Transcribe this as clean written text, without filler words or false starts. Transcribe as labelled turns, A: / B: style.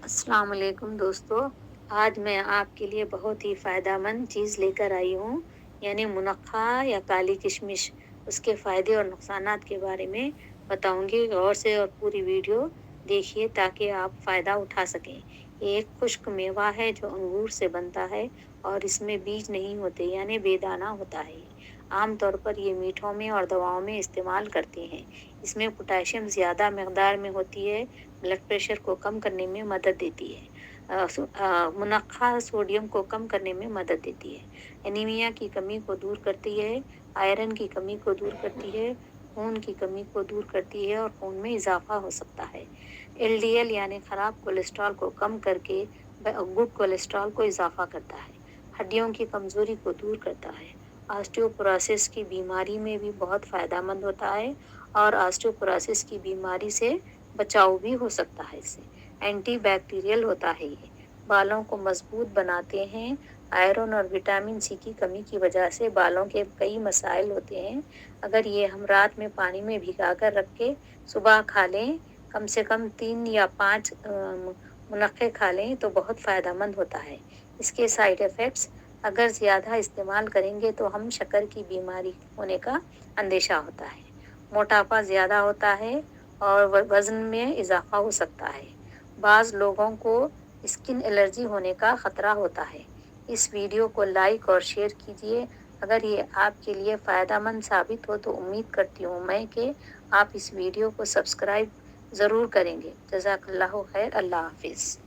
A: السلام علیکم دوستو، آج میں آپ کے لیے بہت ہی فائدہ مند چیز لے کر آئی ہوں، یعنی منقع یا کالی کشمش۔ اس کے فائدے اور نقصانات کے بارے میں بتاؤں گی، غور سے اور پوری ویڈیو دیکھیے تاکہ آپ فائدہ اٹھا سکیں۔ یہ ایک خشک میوہ ہے جو انگور سے بنتا ہے اور اس میں بیج نہیں ہوتے، یعنی بے دانہ ہوتا ہے۔ عام طور پر یہ میٹھوں میں اور دواؤں میں استعمال کرتے ہیں۔ اس میں پوٹاشیم زیادہ مقدار میں ہوتی ہے، بلڈ پریشر کو کم کرنے میں مدد دیتی ہے۔ منقع سوڈیم کو کم کرنے میں مدد دیتی ہے، انیمیا کی کمی کو دور کرتی ہے، آئرن کی کمی کو دور کرتی ہے، خون کی کمی کو دور کرتی ہے اور خون میں اضافہ ہو سکتا ہے۔ LDL یعنی خراب کولیسٹرول کو کم کر کے گڈ کولیسٹرول کو اضافہ کرتا ہے، ہڈیوں کی کمزوری کو دور کرتا ہے، آسٹیوپوروسس کی بیماری میں بھی بہت فائدہ مند ہوتا ہے اور آسٹیوپوروسس کی بیماری سے بچاؤ بھی ہو سکتا ہے۔ اس سے اینٹی بیکٹیریل ہوتا ہے، یہ بالوں کو مضبوط بناتے ہیں۔ آئرن اور وٹامن سی کی کمی کی وجہ سے بالوں کے کئی مسائل ہوتے ہیں۔ اگر یہ ہم رات میں پانی میں بھگا کر رکھ کے صبح کھا لیں، کم سے کم 3 یا 5 منقع کھا لیں تو بہت فائدہ مند ہوتا ہے۔ اس کے سائیڈ ایفیکٹس: اگر زیادہ استعمال کریں گے تو ہم شکر کی بیماری ہونے کا اندیشہ ہوتا ہے، موٹاپا زیادہ ہوتا ہے اور وزن میں اضافہ ہو سکتا ہے۔ بعض لوگوں کو اسکن الرجی ہونے کا خطرہ ہوتا ہے۔ اس ویڈیو کو لائک اور شیئر کیجیے۔ اگر یہ آپ کے لیے فائدہ مند ثابت ہو تو امید کرتی ہوں میں کہ آپ اس ویڈیو کو سبسکرائب ضرور کریں گے۔ جزاک اللہ خیر۔ اللہ حافظ۔